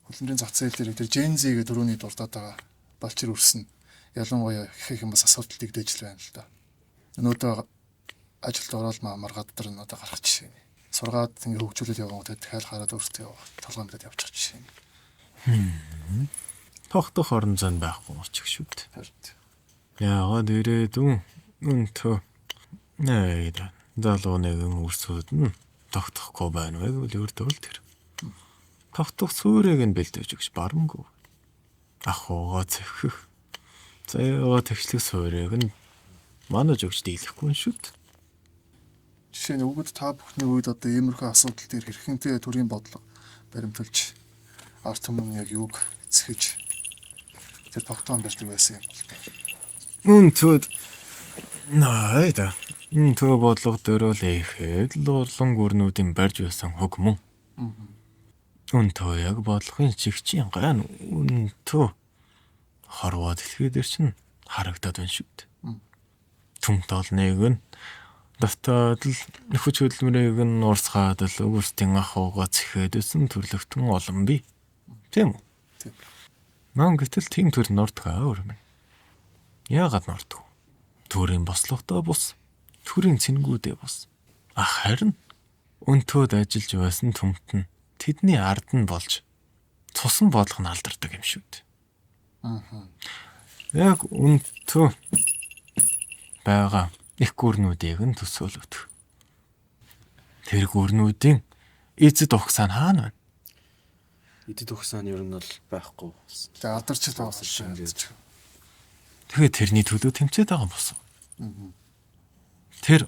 Хөлбөмбөгийн зах зээл дээр тэр Gen Z гэдэг төрөний дурдаад байгаа балчир өрсөн. Ялангуяа их юм бас асуудал дэгдэж л байна л да. Өнөөдөр ажилд ороод маргаад тэр нь одоо гарах жишээ. Сургаад ингээ хөгжүүлэл явган дахиад хараад өөртөө толгой мэдээд явчих жишээ. Тогтох орон зай байхгүй очих шүү дээ. Харин Яагаад ирээдүйн өнтөө нээд залуунын үрсүүд нь тогтохгүй байна вэ гэвэл өөртөө л тэр. Тогтох суурийг нь бэлдэж өгч барамгүй. Ахуугаа зэхэх. Заяа тэгшлэг суурийг нь манаж өгч дийлэхгүй шүү дээ. жишээ нь өгөөд та бүхний үед одоо иймэрхүү асуудал дээр хэрхэнтэй төрийн бодлого баримталж ард түмэн яг юуг эцгэж тэр тогтоон барьдаг байсан юм. Үнтүүд найда. Үнтөө бодлого дээр л ихэд л урлан гүрнүүдийн барьж байсан хөг мөн. Үнтөө яг бодлогын чигчийн гайн үнтөө хорвоо дэлхий дээр чинь харагдаад байна шүү дээ. Түнт олныг нь давтаад л нөхөж хөдөлмөрийг нь урсгаад л өөрсдийн ахуугаа цэхэдсэн төрлөختөн олон бий. Тийм үү? Тийм. Ман гэтэл тийм төр нордгаа өөр юм. Яагаад нордгүй? Төрийн бослоготой бус, төрийн цэнгүүдээ бус. Харин өнтөөд ажиллаж байсан түмт нь тэдний ард нь болж цусан бодлого нь алдардаг юм шүү дээ. Яг өнтөө байгаа их гүрнүүдийг нь төсөөлөв. Тэр гүрнүүдийн эзэд ухсаа нь хаана байна? Эдэд ухсаа нь ер нь бол байхгүй. Тэгээ алдарч л байгаа шүү. Тэгээд тэрний төлөө тэмцээд байгаа юм болсон. Тэр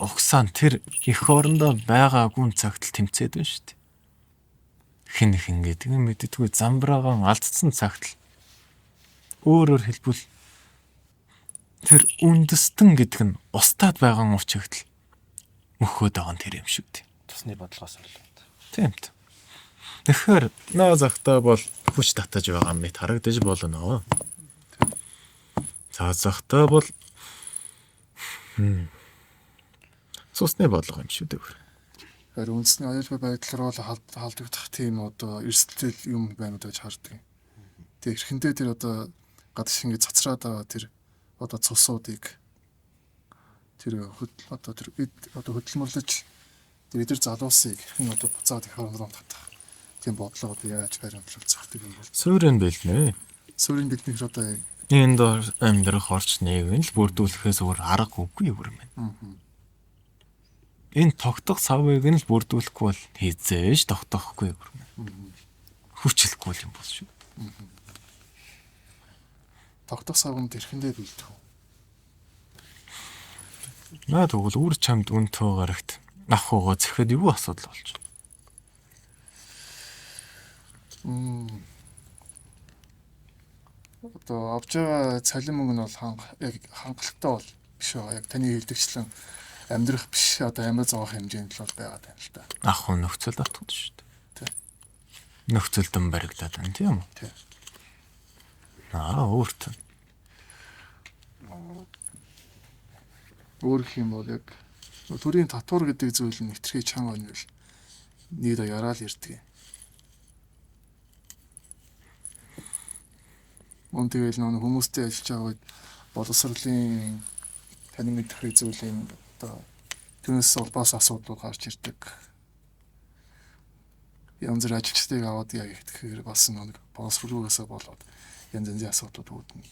ухсаа нь тэр их орондоо байгаагүй цагт л тэмцээд байна шүү дээ. Хин гэдэг нь мэддэггүй замбраагаан алдсан цагт л өөрөөр хэлбэл тэр үндэстэн гэдэг нь устдаад байгаа учигт л мөхөөд байгаа нь тэр юм шүү дээ. Тусны бодлогоос орлоо. Тийм ч. Тэгэхээр наа захтаа бол хүч татаж байгаа мэт харагдаж болно. За захтаа бол цусны бодлого юм шүү дээ. Харин үндэсний аюулгүй байдлаар бол халдагдах тийм одоо эрсдэл юм байна гэж хардаг. Тэгээ эрхэндээ тэр одоо гадагш ингэ цацраад байгаа тэр одоо цусуудыг тэр хөдөлмөрлөж тэр эдэр залуусыг хэн одоо буцаад их орон татах тийм бодлого яаж баримтлуулцдаг юм бол суурин бэлнэ. суурин биднийх одоо энд амьдрах орчныг л бүрдүүлэхээс өөр арга үгүй юм байна. Энэ тогтох савыг нь л бүрдүүлэхгүй бол хизээж тогтоохгүй юм. Хүчлэхгүй юм бол шүү. тогтох савнд эрхэндээ бэлдэх. Наа тэгвэл үр чамд үнтөө гарагт ахуугаа зэхэд юу асуудал болж байна? Одоо авч байгаа цалин мөнгө нь бол яг хангалттай бол биш байгаа. Яг таны хэлдэгчлэн амьдрах биш одоо амьд зоох хэмжээнд л байгаад байна л да. ахуу нөхцөл татгад шүү дээ. Нөхцөл дөм баригдаад байна тийм үү? Тийм. Өөрт Өөр гэх юм бол яг төрийн татвар гэдэг зүйл нь хэтэрхий чанга байна л нэг да яраал ирдэг. Мөн тэгэл нэг хүмүүстэй ажиллаж байгаа үед боловсролын таны мэдэх зүйлийн одоо түүнээс улбаас асуудлууд гарч ирдэг. Янз бүр ажилчдыг аваад яг тэгэхээр бас нэг боловсролоосоо болоод янз янзын асуудлууд үүднэ.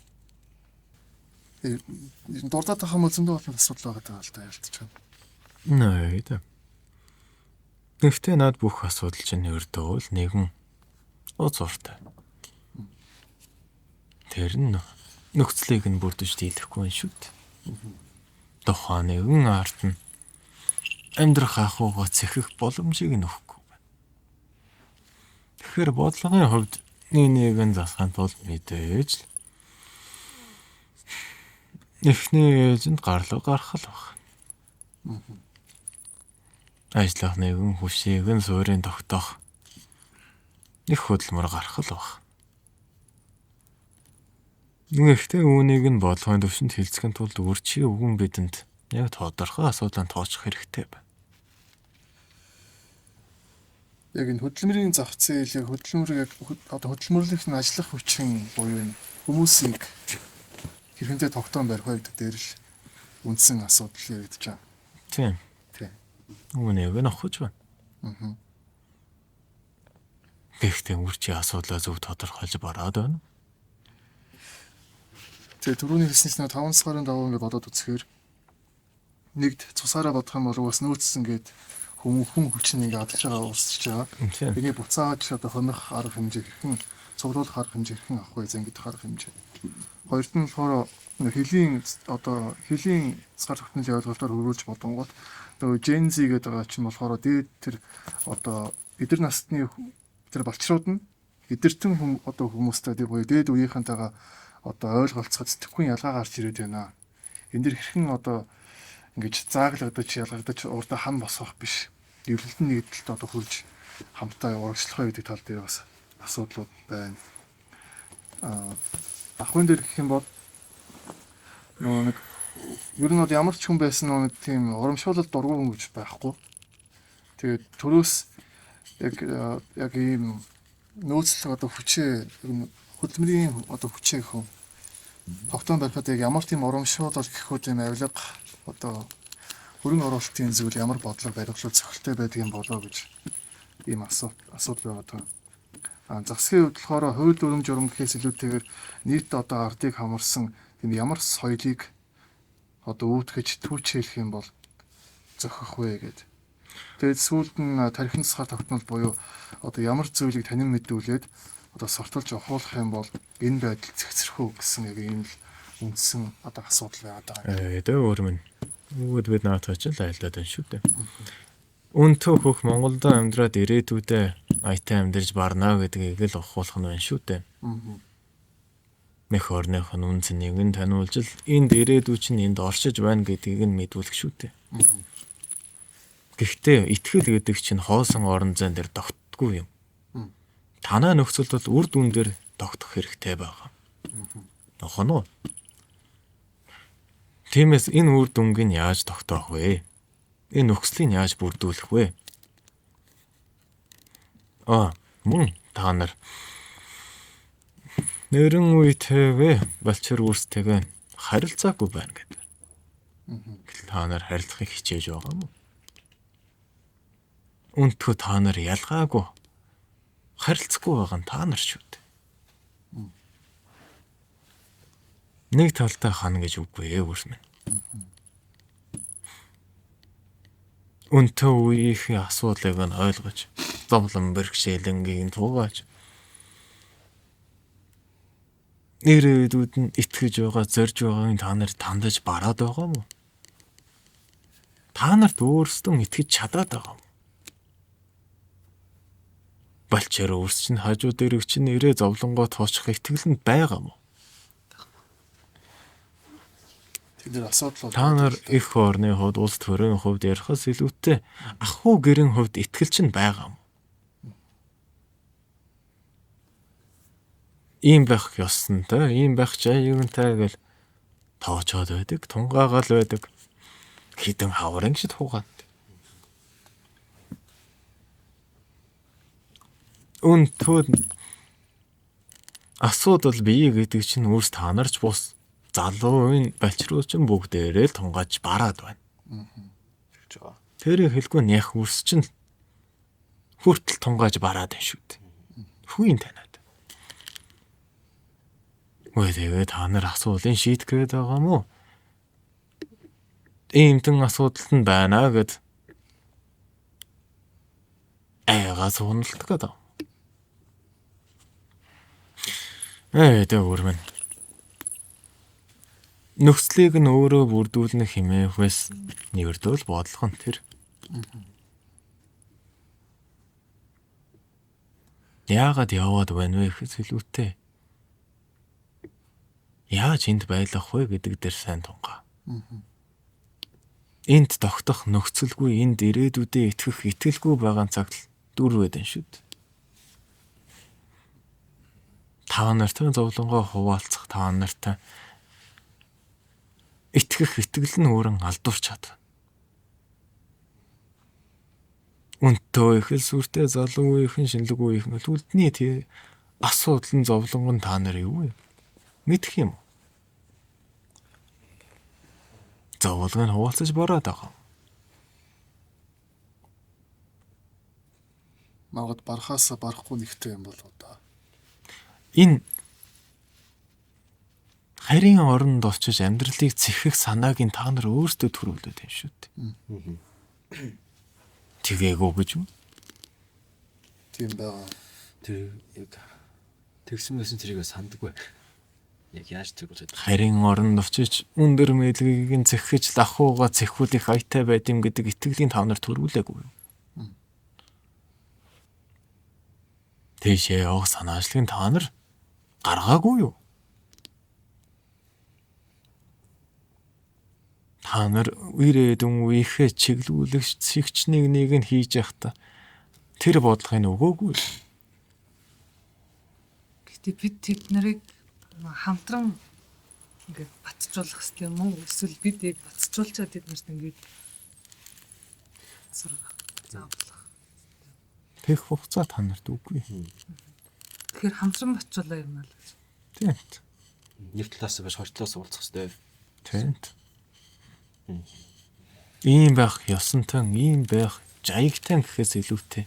Дурдаад байгаа юм зөндөө олон асуудал байгаа л да ялтч байна. нээд. Гэхдээ над бүх асуудал чинь өрдөө л нэгэн уцууртай. Тэр нь нөхцөлийг нь бүрдэж дийлэхгүй шүү дээ. Тухайн нэгэн арт нь амьдрах ахуугаа цэхэх боломжийг нөхгүй байна. Тэгэхээр бодлогын хувьд нэг нь засахын тулд мэдээж л эхний ээлжинд гарлуу гарах л баг. Ажлах нэгэн хүсийг нь суурийн тогтоох их хөдөлмөр гарах л баг. Гэхдээ үүнийг нь бодлогын төвшөнд хэлцэхин тулд үрчийн өвгөн бидэнд яг тодорхой асуудлаа тооцох хэрэгтэй байна. яг энэ хөдөлмөрийн зах зээл яг хөдөлмөр яг одоо хөдөлмөрлөх нь ажиллах хүчин буюу энэ хүмүүсийг хэрхэндээ тогтоон барих вэ гэдэг дээр л үндсэн асуудал яригдж байгаа. Тийм. Тийм. Үүнийг нь авахж байна. Аа. Гэхдээ үрчи асуудлаа зөв тодорхойлж бараад байна. Тэгээ түрүүний хэлснээс нэг 5 сарын даваа ингээд бодоод үзэхээр нэгд цусаараа бодох юм бол бас нөөцс ингээд хүн хүчин ингээд адалж байгаа уусч байгаа. Тийм. Тэгээ буцааж одоо хонох арга хэмжээ хэрхэн цуглуулах арга хэмжээ хэрхэн авах вэ зангидах арга хэмжээ. Хоёрт нь болохоор хөлийн цар тогтнолын ойлголтоор хөрвүүлж бодонгууд нөгөө Gen Z гэдэг байгаа чинь болохоор дээд тэр одоо эдэр насны тэр балчрууд нь эдэртэн одоо хүмүүстэй тийм буюу дээд үеийнхэнтэйгээ одоо ойлголцоход сэтгэхгүй ялгаа гарч ирээд байна. Энд дэр хэрхэн одоо ингэж зааглагдаж ялгагдаж урдаа хам босгох биш. Эвлэлтэн нэгдэлт одоо хурж хамтаа урагшлах вэ гэдэг тал дээр бас асуудлууд байна. Ахын дээр гэх юм бол нөгөө нэг ер нь бол ямар ч хүн байсан нэг тийм урамшуулалт дургуй хүн гэж байхгүй. Тэгээд төрөөс яг ийм нөөцлөг одоо хүчээ хөдөлмөрийн одоо хүчээ хүн тогтоон барихад яг ямар тийм урамшуулал гэхүүд юм авилга одоо хөрөнгө оруулалтын зүйл ямар бодлого баримтлал цогцолтой байдгийг болоо гэж ийм асуудал байгаа. Засгийн хувьд болохоор хууль дүрм журам гэхээс илүүтэйгээр нийт одоо ардыг хамарсан тийм ямар соёлыг одоо үүдгэж түүчээлэх юм бол зохих вэ гэдэг. Тэгээд сүүлд нь тархин засгаар тогтнол буюу одоо ямар зүйлийг танин мэдүүлээд одоо сортолж ухуулах юм бол энэ байдал зэгцрэх үү гэсэн яг ийм л үндсэн одоо асуудал байгаад байгаа. Тэгээ өөрмөн. Үүд бид наатаа ч л айлдаад байна шүү дээ. Үнтэй хөх Монголд амьдраад ирээдүйдээ аятаа амьдарч барна гэдгийг л ухуулах нь байна шүү дээ. Нэх орных нь үнцнийг нь таниулж л энд ирээдүй чинь энд оршиж байна гэдгийг нь мэдүүлэх шүү дээ. Гэхдээ итгэл гэдэг чинь хоосон орон зайн дээр тогтдгүй юм. Танай нөхцөлд бол үр дүн дээр тогтох хэрэгтэй байгаа. Нохоно. Тиймээс энэ үр дүнгийг яаж тогтоох вэ? Энэ нөхцөлийг яаж бүрдүүлэх вэ? Мөн та нар нэрэн үетэйгээ балчир үүстэйгээ харилцаагүй байна гэдэг. Та нар харилцахыг хичээж байгаа юм уу? Үнтгөө та нар ялгаагүй харилцахгүй байгаа нь та нар шүү дээ. Нэг талтай хана гэж үгүй өөрмөн. Үнтэй үеийнхээ асуудлыг нь ойлгож, зовлон бэрхшээлэнгийн туугааж ирээдүйд нь итгэж байгаа, зорж байгааг та нар тандаж бараад байгаа юм уу? Та нарт өөрсдөө итгэж чадаад байгаа юм. Балчаар өөрс чинь хажуу дээрх чинь ирээ зовлонгоо тоочих итгэл нь байгаа юм уу? Тэр асуудал Та нар их орны хувьд, улс төрийн хувьд ярихаас илүүтэй ахуй гэрийн хувьд итгэл чинь байгаа юм. Ийм байх ёсонтой, ийм байх чаягантай гэл тоочоод байдаг, тунгаагаал байдаг. Хитэн хаврын шиг хугаат. Үнтүүд асуудал бий гэдэг чинь өөрс та нарч бус залууын балчрууд чинь бүгдээрээ л тунгааж бараад байна. гэж байгаа. Тэрийг хэлгүй нях үрс чинь хүртэл тунгааж бараад байна шүү дээ. Хүүийн танаад. Тэгээд та нар асуудлыг шийдэх гээд байгаа юм уу? Иймтэн асуудалт нь байна гэд айгаа сууналтдаг гэдэг. Өөрмөн. Нөхцөлийг нь өөрөө бүрдүүлнэ хэмээхээс нэрдэл бодлого нь тэр. Яагаад яваад байна вэ гэхээс илүүтэй яаж энд байлгах вэ гэдэг дээр сайн тунгаа. Энд тогтох нөхцөлгүй, энд ирээдүйдээ итгэх итгэлгүй байгаа цагт дүр байдэн шүү дээ. Та нартай зовлонгоо хуваалцах, та нартай итгэх итгэл нь өөрөн алдуурч чадна. Үнтөө их л сүртэй залуу үеийнхэн шинэлэг үеийнхэн л үлдний тий асуудал нь зовлонгон та нар юу вэ? Мэдэх юм уу? Зовлон нь хуваалцаж бараад байгаа. Магад барахаас барахгүй нэгтэй юм болоо да. Энэ харийн оронд очиж амьдралыг зэхэх санааг нь та нар өөрсдөө төрүүлээд юм шүү дээ. Тэгээгүй гэж үү? Тийм байгаа. Тэр яг тэгсэн мэсэн тэрийг сандаггүй. Яг яаж тэгвэл Харийн оронд очиж өндөр мэдлэгийг нь зэхэж лахууга зэхүүлэх хаятай байд юм гэдэг итгэлийн та нар төрүүлээгүй юу? Тэшээ явах санаачлагын та нар гаргаагүй юу? Та нар ирээдүйн үеийнхээ чиглүүлэгч сэгчнийг нэг нь хийж явахдаа тэр бодлогыг өгөөгүй. Гэтэ бид тэд нарыг хамтран ингээд батжуулах хэрэгтэй юм уу? Эсвэл бид яг батжуулчаад тэд нарт ингээд сургах заавлах. Тэгэх хугацаа та нарт үгүй. Тэгэхээр хамтран батжуулаа юм аа л гэж. Тийм. нэг талаас нь биш хоёр талаас уулзах хэрэгтэй. Тийм. Ийм байх ёсонтой, ийм байх жаягтай гэхээс илүүтэй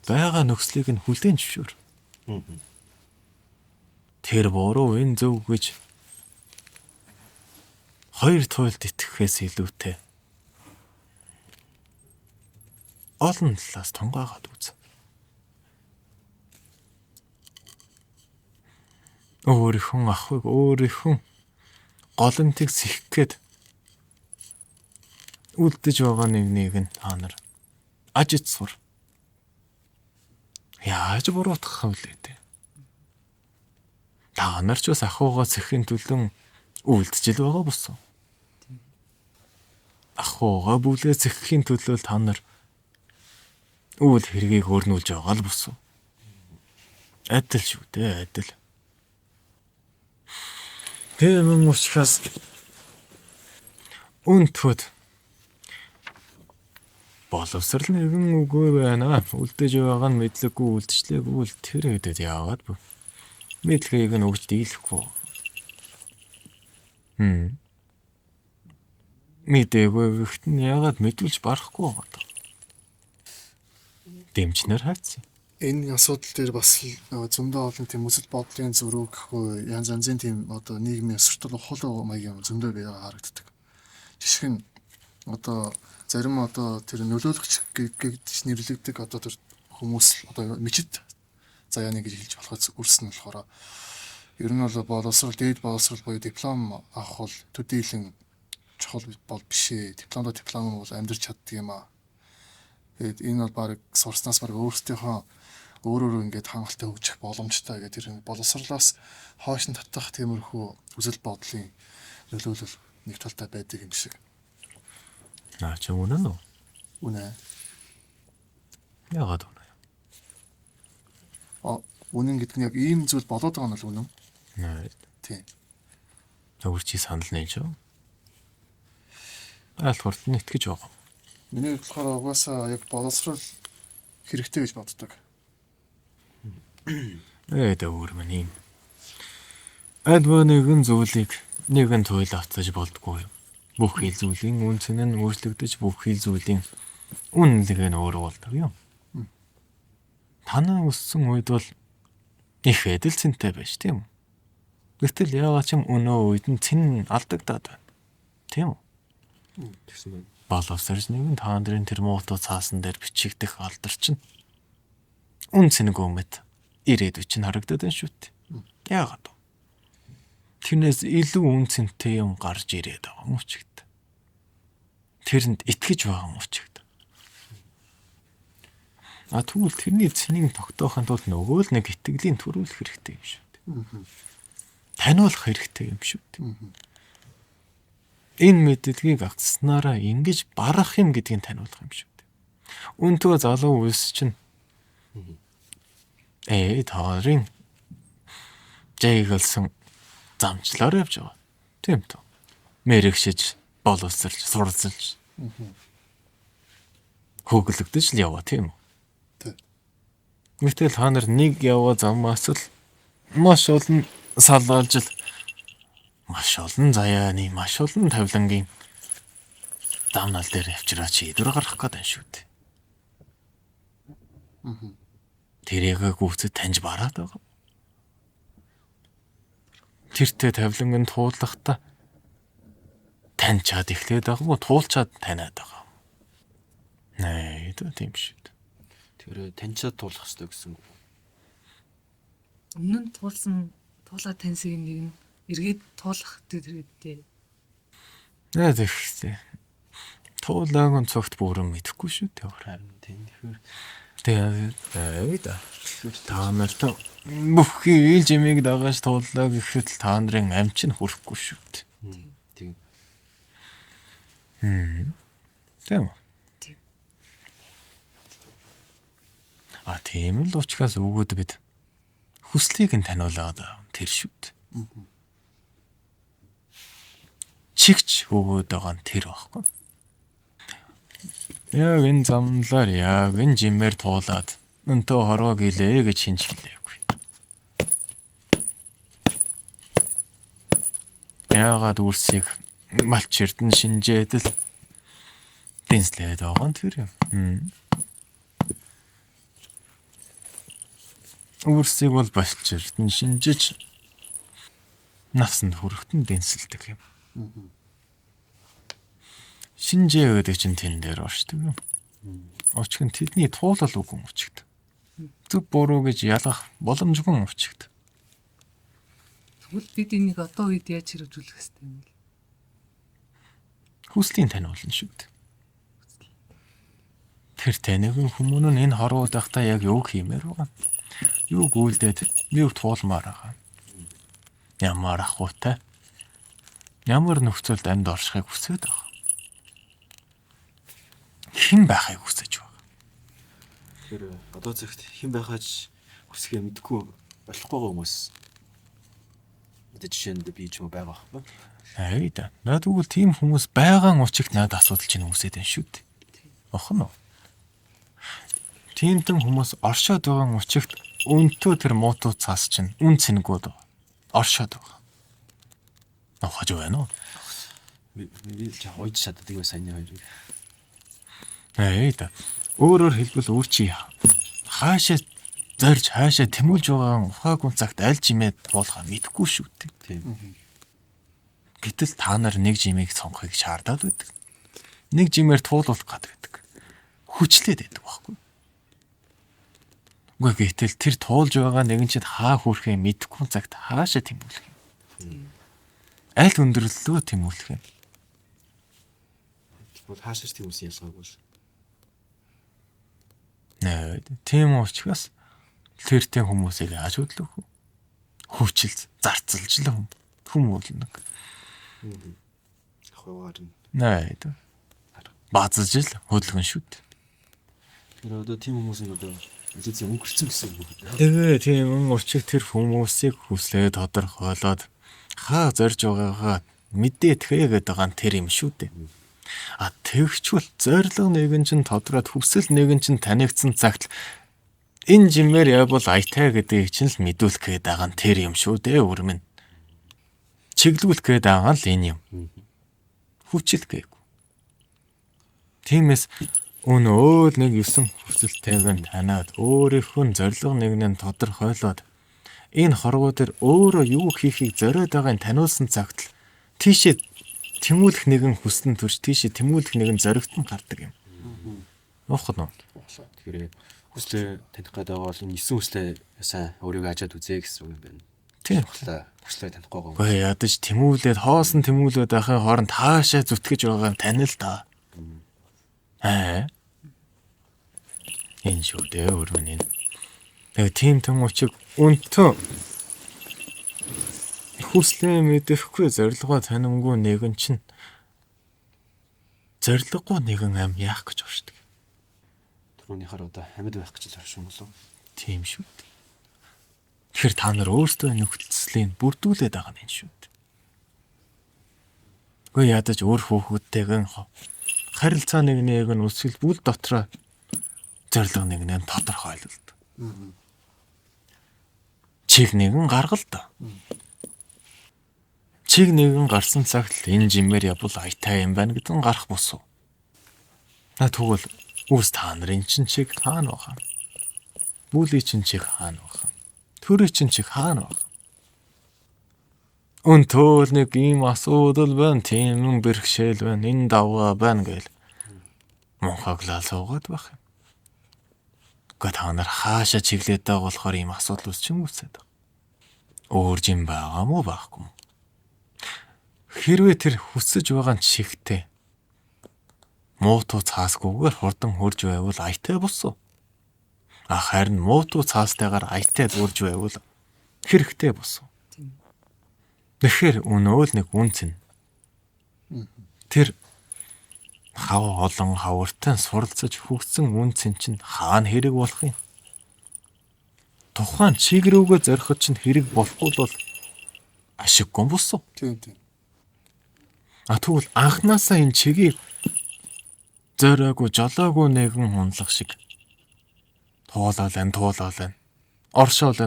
байгаа нөхцөлийг нь хүлээн зөвшөөр. Тэр буруу энэ зөв гэж хоёр туйлд итгэхээс илүүтэй олон талаас тунгаагаад үз. Өөрийнхөө ахыг өөрийнхөө голомтыг сихэх гээд үлдэж байгаа нэг нь та нар ажид сур. Яаж буруутгах вэ дээ? Та нар ч бас ахуугаа сэхийн төлөн үлдчихэл байгаа босоо. Ахуугаа бүлээ сэхийн төлөө та нар үйл хэргийг өрнүүлж байгаа л босоо. Адил шүү дээ, адил. Тийм учраас үнтвэд боловсрал нэгэн үгүй байна. Үлдэж байгаа нь мэдлэггүй үлдчихлээгүй л тэр хэдэд яагаад бэ? Мэдлэгийг нь өгч дийлэхгүй. Мэдээгүй гэхдээ яагаад мэдүүлж барахгүй байгаа юм? Дэмжнэр хайц. Энэ асуудал дээр бас зөндөө олон тийм үзэл бодлын зөрүү гэхгүй янз янзын тийм одоо нийгмийн өсөртөл ухаалаг маягийн зөндөө байга харагддаг. Жишээ нь одоо зарим одоо тэр нөлөөлөгч гэж нэрлэгдэг одоо тэр хүмүүс одоо мичид заяаны гэж хэлж болохоос үрсэн нь болохоор ер нь бол боловсрал дээд боловсрал буюу диплом авах бол төдийлөн чухал бол биш ээ. Диплом бол амьдрч чаддаг юм аа. Тэгээд энэ бол баг сурснаас баг өөрөөрөө ингээд хангалттай хөгжих боломжтой гэдэг тэр боловсролоос хойш нь татах тиймэрхүү үзэл бодлын нөлөөлөл нэг талтай байдаг юм шиг. Наа чи үнэн үү? Үнэ. Яагаад үнэ? Үнэн гэдэг нь яг ийм зүйл болоод байгаа нь л үнэн. Наа. Тийм. Өөр чи санал нээж юу? Айлтгуурт нь итгэж байгаа. Миний болохоор угаасаа яг боловсрол хэрэгтэй гэж боддог. Өөр мань юм. Адва нэгэн зүйлийг нэгэн туйл автаж болдгоо. Бүх хил зүйлийн үнцэн нь өөрчлөгдөж бүх хил зүйлийн үнэлэг нь өөр болдог юм. Танаа өссөн үед бол их эдэл цэнтэй байж тийм үү? Гэтэл яагаад ч юм өнөө үед нь цэн алдагдаад байна. Тийм үү? Тэгсэн байна. Боловсрж нэгэн та нарын тэр муутуу цаасан дээр бичигдэх алдар чинь үнцэнгүй мэт ирээдүйд чинь харагдаад байна шүү дээ. Яагаад? Тэрнээс илүү үнцэнтэй юм гарч ирээд байгаа юм ч гэдэг. Тэрэнд итгэж байгаа юм ч гэдэг. Тэгвэл тэрний цэнийг тогтоохын тулд нөгөө л нэг итгэлийн төрүүлэх хэрэгтэй юм шүү дээ. Таниулах хэрэгтэй юм шүү дээ. Энэ мэдлэгийг авснараа ингэж барах юм гэдгийг таниулах юм шүү дээ. Үнтөө залуу үс чинь таарын жайгалсан замчлаар явж байгаа. Тийм үү? Мэрэгшиж, боловсрч, суралцж. Хөглөгдөж л яваа тийм үү? Гэтэл та нар нэг яваа замаас л маш олон салаалжил, маш олон заяаны, маш олон тавилангийн дамнал дээр авчираа шийдвэр гаргах гэдэг шүү дээ. Тэрийг гүцэд таньж бараад байгаа. Тэртээ тавилангийн туулахта таньчаад эхлээд байгаа мó туулчаад таниад байгаа. Нээ тийм шүү дээ. Тэр таньчаад туулах хэрэгтэй гэсэн үг. Өмнө нь туулаад таньсыг нэг нь эргээд туулах гэдэг. Наа тэгхээ. Туулаагийн цогт бүрэн мэдэхгүй шүү дээ. Харин тэгэхээр Тэгээд та нарт бүхий ил жимиг дагаж тууллаа гэхэд та нарын амч нь хүрэхгүй шүү дээ. тийм. Тийм. Тийм. Тийм л учраас өгөөд бид хүслийг нь таниулаад тэр шүү дээ. Чигч өгөөд байгаа нь тэр байхгүй. Яг энэ замлаар яг энэ жимээр туулаад өнтөө хорвоо гэлээ гэж шинж хэлээгүй. Яагаад үрсийг малч эрдэн шинжээд л дэнслээд байгаа нь тэр юм. Үрсийг бол малч эрдэн шинжиж насанд хүрэхтэн дэнсэлдэг юм. Шинжээ гэдэг чинь тэн дээр оршдог юм. Очих нь тэдний туулал үгэн учигд. Зөв буруу гэж ялгах боломжгүй учигд. Тэгвэл бид энийг одоо үед яаж хэрэгжүүлэх хэрэгтэй юм бэ? Хүслийн таниулна шүү дээ. Тэр танигын хүмүүн нь энэ хорвоод байхдаа яг юу хиймээр байгаа. Юу гүйлдээд, юу туулмаар байгаа. Ямар ахуйтай. Ямар нөхцөлд амьд оршихыг хүсэж байгаа. Хэн байхыг хүсэж байгаа. Тэгэхээр одоо цагт хэн байхаж хүсгээ мэдгүй болохгүй хүмүүс. Одоо жишээнд би ч юм байгаа байхгүй. Да. Наад үгүй тийм хүмүүс байгаа учигт надад асуудал чинь үүсээд байна шүү дээ. Охин уу. Тиймтэн хүмүүс оршоод байгаа учигт өнтөө тэр муутуу цаас чинь үн цэнгүүд оршоод байгаа. Нохож байна уу? Би ч ойж шатдаг юм сайн хоёр. Да. Өөрөөр хэлбэл өөр чи хаашаа зорж хаашаа тэмүүлж байгаа ухаагүй цагт аль жимээ туулахаа мэдэхгүй шүү дээ. Тийм. Гэтэл та нар нэг жимийг сонгохыг шаардаад байдаг. Нэг жимээр туулуулах гэдэг. Хүчлээд байдаг байхгүй. Үгүй гэтэл тэр туулж байгаа нэгэн чинь хаа хүрэхээ мэдэхгүй цагт хаашаа тэмүүлэх юм. Аль өндөрлөлөө тэмүүлэх юм. Бол хаашаа тэмүүлсэн ялгаагүй. Нэ, тийм учраас тэртээ хүмүүсийг ажуудлах. Хүчил зарцалж л хүмүүлнэг. Хаваар нь. Нэ. Баазж л хөдөлгөн шүү дээ. Тэр одоо тийм хүмүүс нь одоо үзэн өнгөрцөн гэсэн үг. Тэгээ тийм урчиг тэр хүмүүсийг хүслээ тодорхойлоод хаа зорж байгаагаа мэдээтгэгээд байгаа нь тэр юм шүү дээ. Тэгвчвэл зориг нэгэн чинь тодроод хүсэл нэгэн чинь танигдсан цагт энэ жимээр явбал аятай гэдгийг чинь л мэдүүлэх гээд байгаа нь тэр юм шүү дээ өрмөн. Чиглүүлэх гээд байгаа л энэ юм. Хүчил гээгүй. Тиймээс өнөө нэг 9 хүсэлтэйг нь танаад өөрийнхөө зориг нэгэн тодорхойлоод энэ хорвоо дээр өөрөө юу хийхийг зориод байгааг таниулсан цагт л тийшээ тэмүүлэх нэгэн хүсэлтэн төрж тийшээ тэмүүлэх нэгэн зоригтон гардаг юм. Охно. Тэгэхээр хүслээ таних гэдэг бол энэ 9 хүслээ сайн өөрийгөө ажаад үзье гэсэн үг юм байна. Тийм. Хүслээ танихгүй байгаа. Гэхдээ ядаж тэмүүлээд хоосон тэмүүлээд байхын хооронд таашаа зүтгэж байгаа юм танил та. Энэ шүү дээ өрмөн энэ. Тэгээ тийм төмөчиг өнтөө хүслээ мэдэхгүй зорилгоо танимгүй нэгэн чинь зорилгогүй нэгэн ам яах гэж оршдог. Түрүүнийхэр одоо амьд байх гэж л оршин болов. Тийм шүү дээ. Тэгэхээр та нар өөрсдөө нөхцөлийг бүрдүүлээд байгаа юм шүү дээ. Гэхдээ ядаж өөр хүүхдтэйгэн харилцаа нэгнийг нь үсгэл бүл дотроо зорилго нэгнээ тодорхойлолт. Чиг нэгэн гаргал да. Чиг нэгэн гарсан цагт л энэ жимээр явбал аятай юм байна гэдэн гарах босов. Тэгвэл үрс та нарын чинь чиг хаана байгаа? Бүлийн чинь чиг хаана байгаа? Төрийн чинь чиг хаана байгаа? Өнтөөл нэг ийм асуудал байна, тийм юм бэрхшээл байна, энэ давгаа байна гэл мөнхөглөө суугаад байх юм. Гэхдээ та нар хаашаа чиглээд байгаа болохоор ийм асуудал үүсч юм үсээд байгаа. Өөр жим байгаа мó байхгүй мó. Хэрвээ тэр хүсэж байгаа нь чихтэй муутуу цаасгүйгээр хурдан хурж байвал аятай босоо. Харин муутуу цаастайгаар аятай дурж байвал хэрэгтэй босоо. Тэгэхээр өнөө л нэг үнцэн. Тэр хав олон хавартай суралцаж хөгсөн үнцэн чинь хаана хэрэг болох юм? Тухайн чиг рүүгээ зориход чинь хэрэг болохгүй бол ашиггүй босоо. Тийм. Тэгвэл анхнаасаа энэ чигийг зориагүй жолоогүй нэгэн хунлах шиг туулаад оршоол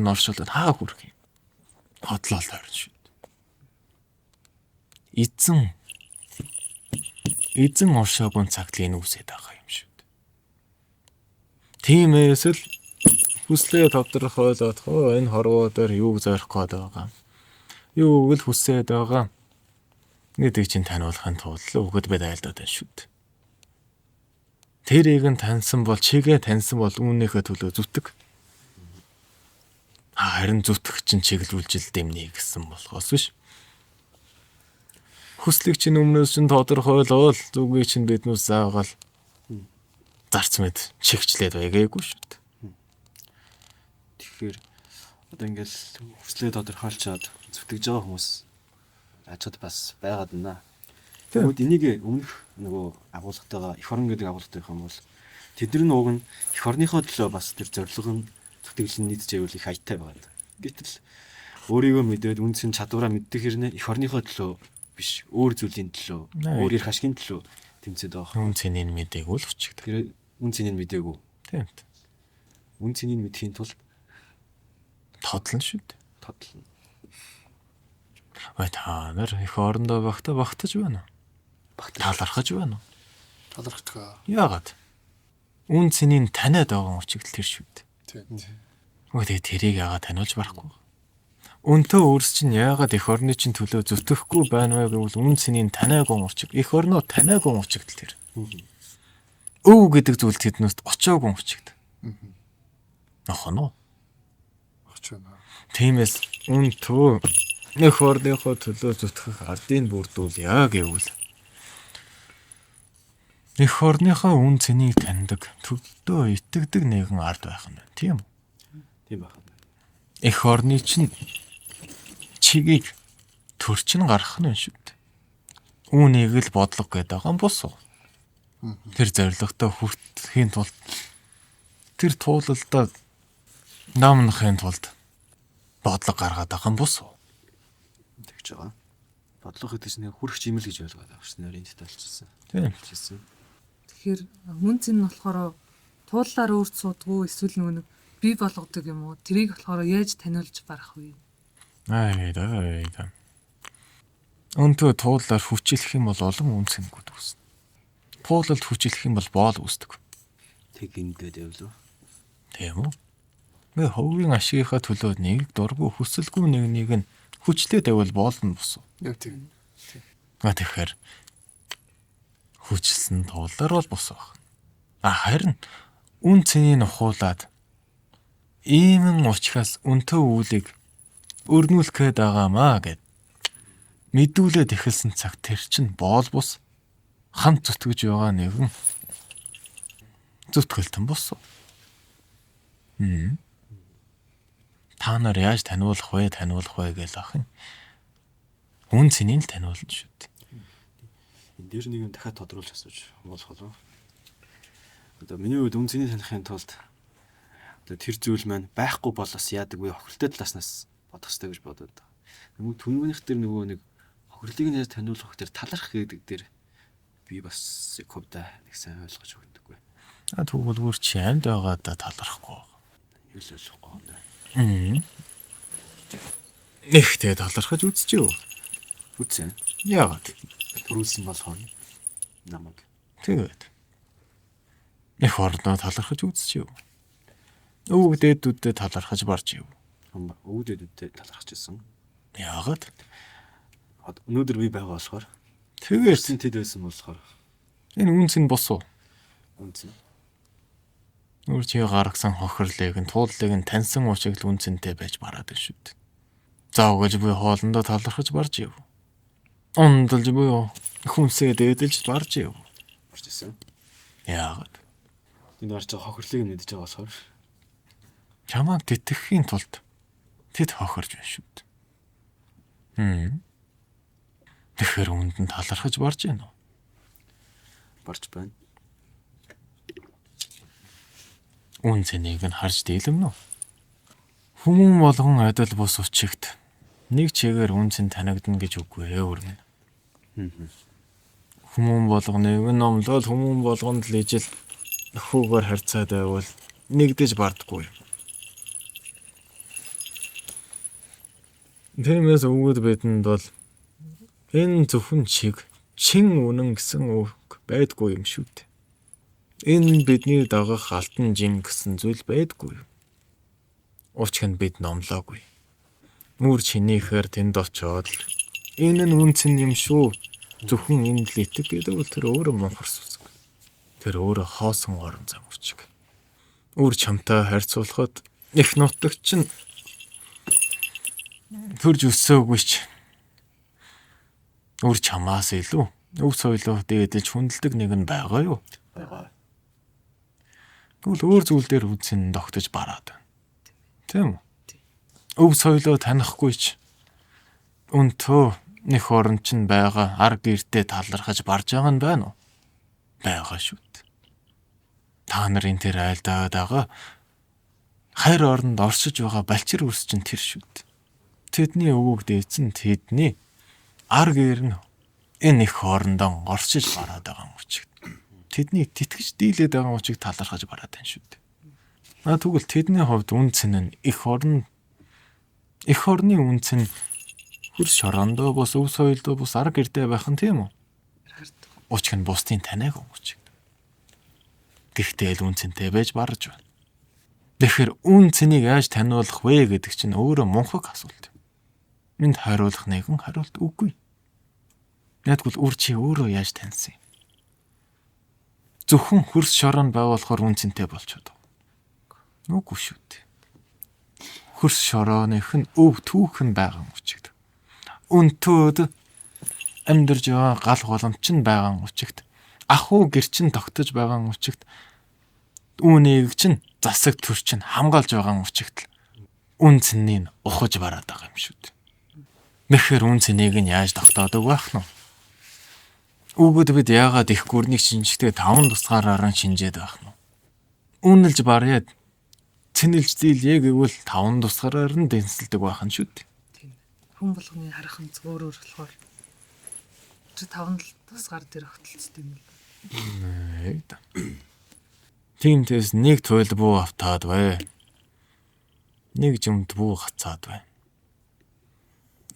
хаа хүрэх юм? Хотлол тойрон шүү. Эзэн оршоогүй цагт энэ үсээд байгаа юм шүү. Тиймээс л хүслээ тодорхойлоод энэ хорвоо дээр юу зорих гээд байгаа. Юу л хүсээд байгаа. Гэдгийг чинь таниулахын тулд өгöd бид айлдаад байна шүү. Тэрийг нь таньсан бол чигээ таньсан бол үүнийхээ төлөө зүтг. Харин зүтгэх чинь чиглүүлжил дэмнэ гэсэн болохоос биш. Хүслийг чинь өмнөөс чинь тодорхойлоод зүгийг чинь биднээс заагаал зарц мэд чигчлээд байгээгүй шүү. Тэгэхээр одоо ингээл хүслээ тодорхойлцоод зүтгэж байгаа хүмүүс ачаад бас байгаад байна. Тэгвэл энийг өмнөх нөгөө агуулгатайгаа эх орон гэдэг агуулгатай юм бол тэдний уг нь эх орныхоо төлөө бас тэр зорилго нь зүтгэл нь нийцж байвал их аятай байгаа. Гэтэл өөрийгөө мэдээд үндсэн чадвараа мэддэг хэрнээ эх орныхоо төлөө биш өөр зүйлийн төлөө өөр их ашигын төлөө тэмцээд байгаа. Үн цэнийг мэдээгүй л өчигд. Тэр үн цэнийг мэдээгүй. Тийм. Үн цэнийг мэдхийн тулд Тодлон шүү дээ. тодлно. Та нар их орондоо багтаж байна уу? Талархаж байна уу? Талархдгаа. Яагаад? Үн цэнийг таниад байгаа учраас тэр шүү дээ. Тийм. Тэрийг яагаад таниулж барахгүй? Өнтөө өөрс чинь яагаад эх орны чинь төлөө зүтгэхгүй байна вэ гэвэл үн цэнийг таниагүй учраас эх орноо таниагүй учраас тэр. Өв гэдэг зүйл тэднээс очоогүй учраас. Нохоно. Очоно. Тиймээс өнтөө эх орныхоо төлөө зүтгэх ардыг бүрдүүл гэвэл эх орныхоо үн цэнийг таньдаг, төлдөө итгэдэг нэгэн ард байх нь тийм үү? Тийм байна. Эх орны чинь чигийг төрчин гаргах нь шүү дээ. Үүнийг л бодлого гэдэг байгаа юм босоо. Тэр зорилготой хүртэхийн тулд тэр туулалдаа намнахын тулд бодлого гаргаад байгаа юм босоо. Тэгж байгаа. Бодлого гэдэг чинь хүрэх жимэл гэж ойлгоод байгаа шнэ өрийн детальчилсан. Тийм. Тэгэхээр үнц нь болохоор тууллаар өөрт суудгүй эсвэл нөгөө бий болгодог юм уу? Тэрийг болохоор яаж таниулж барах вэ? Өнтөө тууллаар хүчлэх юм бол олон үнцэнгүүд үүснэ. Туулалд хүчлэх юм бол боол үүсдэг. Тэг ингээд явлаа. Тийм үү? Მე ховгийн ашигынхаа төлөө нэг дургүй хүсэлгүй нэг нь хүчлээд байвал боолно босоо. Яг тийм. Тэгэхээр хүчилсэн туулаар бол босоо байх. Харин үн цэнийг ухуулад ийм учраас өнтөө үүлийг өрнүүлэх гээд байгаамаа гэд мэдүүлээд эхэлсэн цаг тэр чинь боол бус хамт зүтгэж байгаа нэгэн зүтгэлтэн босоо. Та нар яаж таниулах вэ гэж ахын үн цэнийг таниулна шүү дээ. Энд дээр нэг юм дахиад тодруулж асууж болох болов. Одоо миний хувьд үн цэнийг таних тулд одоо тэр зүйл маань байхгүй болоос яадаг вэ? Хохиролтой талааснаас бодох хэрэгтэй гэж бодод. Нөгөө түнмэнийх дээр нөгөө нэг хохирлыг нь яаж таниулах тэр таларх гэдэг дээр би бас хувьдаа нэг сайн ойлгож өгдөггүй. Тэгвэл бүр чи амьд байгаадаа талархгүй. Илүүлэхгүй байна. Ихтэй талархаж үзчихв. Үгүй ээ. Яагаад? Төрүүлсэн болохоор намайг. Тэгээд их орноо талархаж үзчихв. Өвгдээдүүдэд талархаж барж ив. Өвдөдөдөө талархаж ирсэн. Яагаад? Өнөөдөр би байгаа болохоор Тэгээд тэд байсан болохоор энэ үнс нь босуу. үнсэн. Өөр чи гаргасан хохирлыг нь тууллыг нь таньсан уушиг л үнцэнтэй байж бараад байна шүү дээ. Заав гэж буй хоолндоо талархаж барж ив. Ондолж буй хүнсээ дээдэлж барж ив. Барж ирсэн. Яагаад? Энэ гарч байгаа хохирлыг мэдж байгаа болохоор Чамайг тэтгэхийн тулд тэд хохирж байна шүү дээ. Тэгэхээр үүнд нь талархаж барж гин үү? барж байна. Үнцнийг нь харж дийлэмнэ үү? Хүмүүн болгон адил бус учигт нэг чигээр үнцэн танигдана гэж үгүй ээ өргөн. Хүмүүн болгоныг нь номлол хүмүүн болгонд л ижил хүүгээр харьцаад байвал нэгдэж бардаггүй. Тиймээс өвгөд бидэнд бол энэ зөвхөн чиг чин үнэн гэсэн үг байдгүй юм шүү дээ. Энэ бидний дагах алтан жин гэсэн зүйл байдгүй. Учир нь бид номлоогүй. Мөр чинийхээр тэнд очоод энэ нь үнцэн юм шүү. Зөвхөн энэ л итэг гэдэг бол тэр өөрөө монхорс үсэг. Тэр өөрөө хоосон орон зам үрчиг. Үр чамтай харьцуулахад их нутагч нь төрж өссөөгүй ч үр чамаас илүү өв соёлоо дээдэлж хүндэлдэг нэг нь байгаа юу? Байгаа. Тэгвэл өөр зүйл дээр үзэн тогтож бараад байна. Тийм үү? Өв соёлоо танихгүй ч өнтөө нэг орон чинь байгаа арга гэртээ талархаж барж байгаа нь байна уу? Байгаа шүү дээ. Та нарын тэр айлдаад байгаа хайр оронд оршиж байгаа балчир үрс чинь тэр шүү дээ. Тэдний өвөг дээдсэн тэдний арга гэр нь энэ их орондоо оршиж бараад байгаа юм учиг. Тэдний тэтгэж дийлээд байгаа учиг талархаж бараад байна шүү дээ. Тэгвэл тэдний хувьд үнцэн нь их орны үнцэн хөрс шорондоо бус өв соёлдоо бус арга гэрдээ байх нь тийм үү? Учир нь бусдын таниаг учиг. Гэхдээ л үнцэнтэй байж барж байна. Тэгэхээр үнцнийг яаж таниулах вэ гэдэг чинь өөрөө мунхаг асуулт. Энд хариулах нэгэн хариулт үгүй. Ягдвал үр чи өөрөө яаж таньсан юм? Зөвхөн хөрс шорон байгуулахаар үнцэнтэй болчиход байна. Үгүй шүү дээ. Хөрс шорооных нь өв түүхэн байгаа юм учигд. Өнтөөд амьдарж байгаа гал голомч нь байгаа юм учигд. Ахуу гэрчин тогтож байгаа юм учигд. Үүнийг чинь засаг төр чинь хамгаалж байгаа юм учигд. Үнцнийг ухаж бараад байгаа юм шүү дээ. Мэхэр үнцнийг нь яаж тогтоодог байх нь? Үгүүд бид яагаад их гүрнийг шинжтэй 5 тусгаараар нь шинжээд байх нь? Үнэлж барьяд цэнэлж дийлье гэвэл 5 тусгаараар нь дэнсэлдэг байх нь шүү дээ. Тийм. Хүн болгоны харах нь зөвөр болохоор чи 5 тусгаар дээр огтлцд юм л. Тиймээс нэг туйл буу автаад бай. Нэг жимд буу гацаад бай.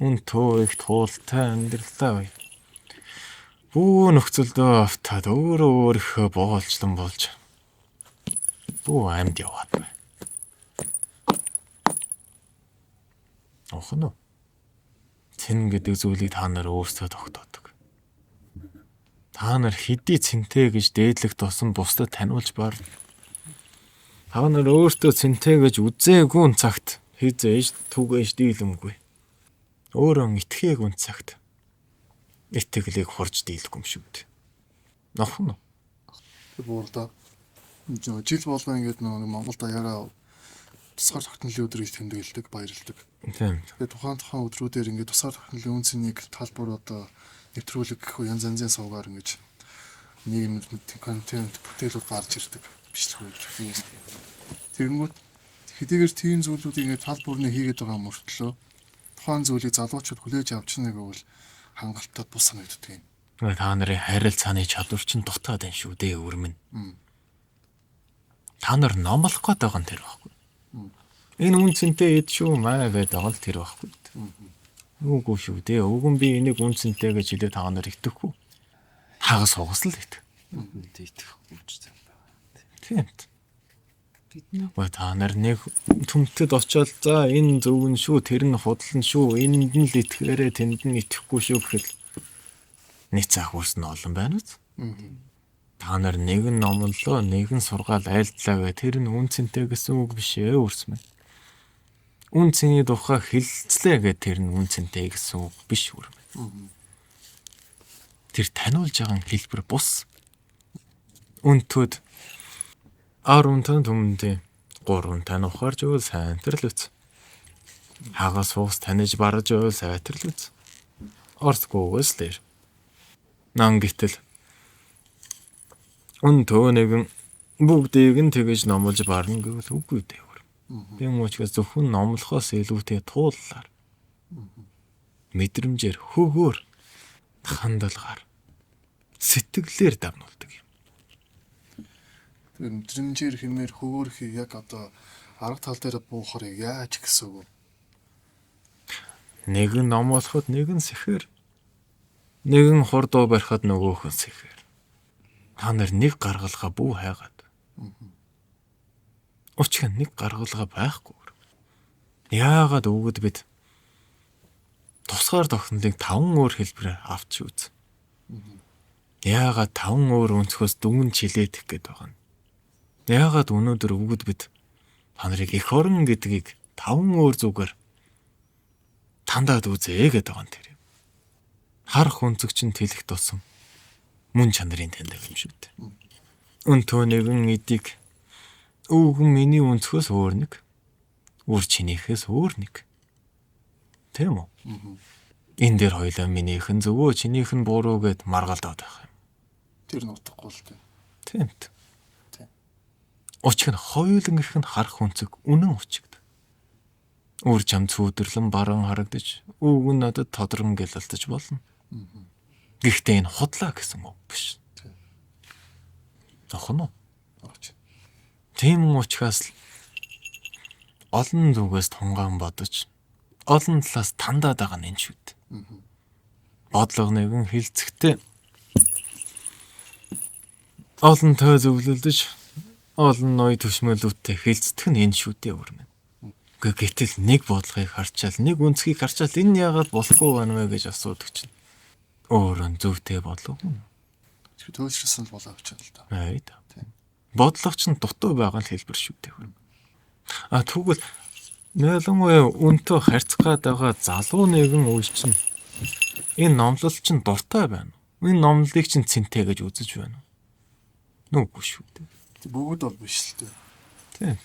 Өнтөө их туултай амьдралаа бай. Бүү нөхцөлдөө автаад өөрөө боолчлон болж бүү амьд яваад бай. Охно. Цэн гэдэг зүйлийг та нар өөрсдөө тогтоодог. Та нар хэдий цэнтэй гэж дээдлэх тусам бусдад таниулж бар. Та нар өөртөө цэнтэй гэж үзээгүй цагт хизээж түгээж дийлэмгүй. Өөрөө итгэхээгүй цагт итгэлийг хурж дийлэхгүй юм шүү дээ. Нохно. Тэр буурда жил болгоо ингээд нэг Монгол даяараа тусгаар тогтнолын өдөр гэж тэмдэглэдэг, баярлдаг. Тийм. Тэгээд тухайн өдрүүдээр ингээд тусгаар тогтнолын үнцнийг талбар одоо нэвтрүүлэг гэх янз янзын сувгаар ингэж нийгэм контент бүтээлүүд гарч ирдэг бичлэгүүд. Тэгэнгүүт хэдийгээр тийм зүйлүүдийг ингээд тал бүрний хийгээд байгаа мөртлөө тухайн зүйлийг залуучууд хүлээж авч нэг бол хангалттай бус санагддаг юм. Та нарын харилцааны чадвар чинь дутаад байна шүү дээ өрмөн. Та нар номлох гээд байгаа нь тэр байхгүй. Энэ үн цэнтэй эд шүү маа гэдэг байгаа л тэр байхгүй. Үгүй шүү дээ. Уг нь би энийг үн цэнтэй гэж хэлээд та нар итгэхгүй. Хагас хугас л идэх. Итгэхгүй ч юм байна. Тийм. Бидний Та нар нэг төмтөд очиод за энэ зөв нь шүү, тэр нь худлан шүү, энд нь л итгээрээ тэнд нь итгэхгүй шүү гэхэл нэг цаах үрс нь олон байна үз. Та нар нэг нь номлоо, нэг нь сургаал айлтлаа гэх тэр нь үн цэнтэй гэсэн үг биш ээ үрс мэн. Үн цэний тухай хэлцлээ гэх тэр нь үн цэнтэй гэсэн үг биш үр мэн. Тэр таниулж байгаа хэлбэр бус. Үнтүүд 10 тань түмэндээ 3 тань ухаарж өөл сайн тэр л үз. Хагас хуус таних барж өөл сайтар л үз. Орсгоос лэр. Нан гэтэл үнтөө нэгэн бүгдийг нь тэгэж номлож барна гэвэл үгүй дээ. Би мөчгөөс зөвхөн номлохоос илүүтэй тууллаар. Мэдрэмжээр хөгөөр хандлагаар сэтгэлээр давнуулдаг юм. Мэдрэмжээр хэмээр хөвөөрхий яг одоо арга тал дээр буухаар яаж гэсэн үг. Нэг нь номлоход нэг нь сэхэр. Нэг нь хурдуу барихад нөгөөх нь сэхэр. Та нар нэг гаргалгаа бүү хайгаад. Учир нь нэг гаргалгаа байхгүй. Яагаад өгöd бид тусгаар тогтнолыг 5 өөр хэлбэрээр авч үз. Яагаад 5 өөр өнцгөөс дүнгийн чилээдэх гээд байгаа юм. Яагаад өнөөдөр өгöd бид та нарыг эх орон гэдгийг 5 өөр зүгээр тандаад үзээ гээд байгаа юм тэр юм. Харах өнцөг чинь тэлэх тусам мөн чанарын таньдаг юм шүү дээ. Өнтөө нэгэн эдийг өвгөн миний өнцгөөс өөр нэг, үр чинийхээс өөр нэг. Тийм үү? Энэ дээр хоёлаа минийхэн зөвөө, чинийх нь буруу гэд маргалдаад байх юм. Тэр нь утгагүй л дээ. Тийм. Учир нь хоёулангийнх нь харах өнцөг үнэн учигд. Үр чам цүүдэрлэн баран харагдаж, өвгөн надад тодрон гэлэлтэж болно. Гэхдээ энэ худлаа гэсэн үг биш. Охно. Тийм учраас олон зүгээс тунгаан бодож, олон талаас тандаад байгаа нь энэ шүү дээ. Бодлого нэгэн хилцэхдээ олон тоо зөвлөлдөж, олон ной төшмөлүүдтэй хилцдэг нь энэ шүү дээ өрмөн. Гэтэл нэг бодлогыг харчаал, нэг үнцгийг харчаал энэ яагаад болохгүй байна вэ гэж асуудаг чинь. Өөрөө зөвтэй бодлого юм. Төлөвшсөн л болоо авчаал л да. Аа. Бодлого чинь дутуу байгаа л хэлбэр шүү дээ. Тэгвэл нэлэнгүй үнтэй харьцгаад байгаа залуу нэгэн үйл чинь энэ номлол чинь дуртай байна. Энэ номлолыг чинь цэнтэй гэж үзэж байна. Нүггүй шүү дээ. Бүгд бол биш л дээ. Тийм.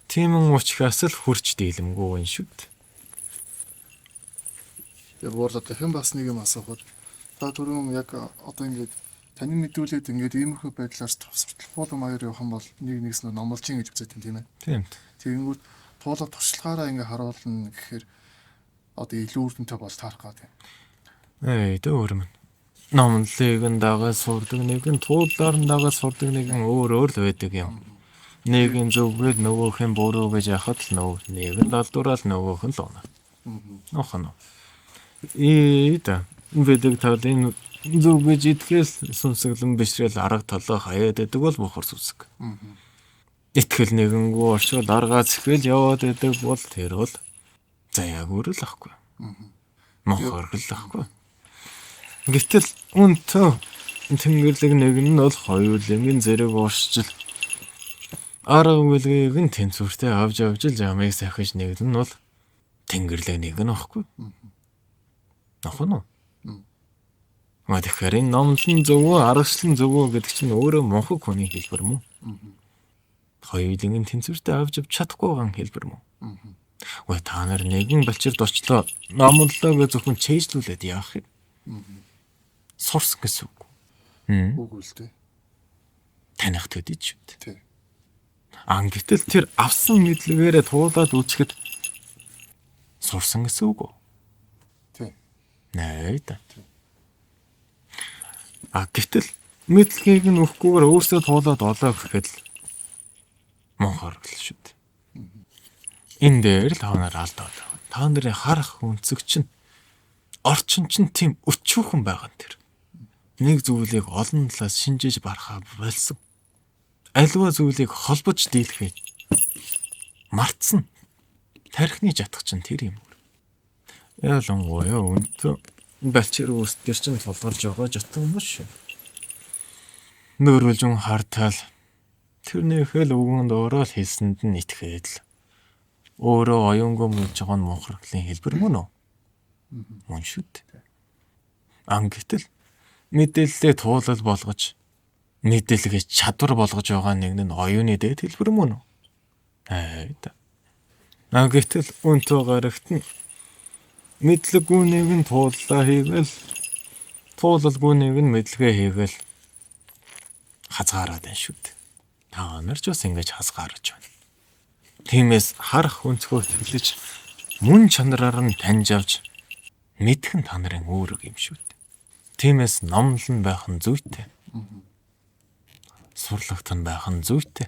Тиймэн учраас л хурч дийлэмгүй байна шүү дээ. Яг борлоо дахин бас нэг юм асуухад та түрүүн яг одоо ингэж таны мэдүүлээд ингээд иймэрхүү байдлаар сурталчилгын маягаар явах юм бол нэг нэгс нь номлож ин гэж үзээд тийм ээ. Тийм. Тэгэнгүүт туулаа туршлагаараа ингээд харуулна гэхээр одоо илүү үрдөнтэй бол таарах гад юм. Өөр юм. Номлолыг нь дагаад сурдаг, нэг нь туулаар нь дагаад сурдаг, нэг нь өөр л байдаг юм. Нэг нь зөвгөл нөгөөх нь буруу гэж яхад л нэг нь далдуурал нөгөөх нь л оноо. Охно. Бид тал энэ зөв гэж итгэл сүнсэглэн бишрэл арга талаа хаяад байдаг бол бохор сүсэг. Итгэл нэгэнгүү орчвол аргаа зэхэл яваад байдаг бол тэр бол заяаг өрөл ахгүй. Мохор л ахгүй. Гэтэл үнтөө тэнгэрлэг нэг нь бол хоёулангийн зэрэг ууршил арга үлгийг нь тэнцвэртэй авч явж л ямыг сахиж нэг нь бол тэнгэрлэг нэг нь ахгүй. Охно. Тэгэхээр энэ номлон зөвөө, аргачлан зөвөө гэдэг чинь өөрөө монхог хүний хэлбэр мөн. Хоёулангийн тэнцвэртэй авч чадахгүй байгаа хэлбэр мөн. Та нар нэгэн балчирд очлоо, номлолоо гэж зөвхөн чэйжлүүлээд яах юм? Сурсан гэсэн үг. Үгүй л дээ. Таних төдий ч үү. Тий. Гэтэл тэр авсан мэдлэгээрээ туулаад үчихэд сурсан гэсэн үг үү? Тий. Гэтэл мэдлэгийг нь өгөхгүйгээр өөрсдөө туулаад олоо гэхэд л монхор л шүү дээ. Энэ дээр л та нар алдаад байгаа. Та нарын харах өнцөг чинь орчин чинь тийм өчүүхэн байгаа нь тэр. Нэг зүйлийг олон талаас шинжиж барахаа болсон. Аливаа зүйлийг холбож дийлэхээ мартсан. Тархины жатах чинь тэр юм. Ялангуяа өнтө балчир үстэр чинь тулгарч байгаа жатах юм шүү. Нөрөлжин хартал тэрнийхэл үгэнд өөрөө л хэлсэнд нь итгээд л өөрөө оюунгүй мэлж байгаа нь мунхраглын хэлбэр мөн үү? Мөн шүү дээ. Гэтэл мэдээлэлээ туулал болгож мэдээлэлгээ чадвар болгож байгаа нэг нь оюуны дээд хэлбэр мөн үү? Гэтэл өнтөө гарагт нь мэдлэггүй нэг нь тууллаа хийгээл туулалгүй нэг нь мэдлэгээ хийгээл хазгаараад байна шүү дээ. Та нар ч бас ингэж хазгаарч байна. Тиймээс харах өнцгөө төлөж мөн чанараар нь таньж авч мэдэх нь та нарын үүрэг юм шүү дээ. Тиймээс номлон байх нь зүйтэй. Сурлагтан байх нь зүйтэй.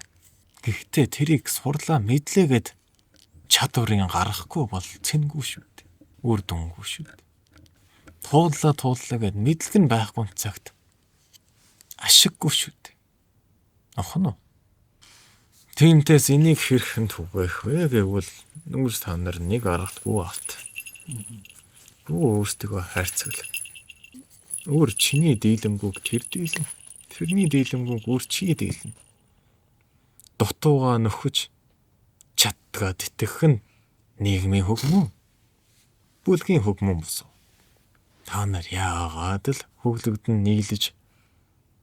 Гэхдээ тэрийг сурлаа мэдлээгээд чадварыг гаргахгүй бол цэнгүй шүү дээ. Үр дүнгүй шүү дээ. Тууллаа гэд мэдлэг нь байхгүй цагт ашиггүй шүү дээ. Ахна. Тиймээс энийг хэрхэн түгэх вэ гэвэл нүгс та нар нэг аргагүй авт. Өөртөө хайрцагл. Өөр чиний дийлэмгүйг тэр дийлэн. Тэрний дийлэмгүйг өөр чи дийлэн. Дутууга нөхөж чаддгаа тэтгэх нь нийгмийн хөгмөн. Бүлгийн хөгмөн босоо. Та нар яагаад л хөглөгдөн нийлж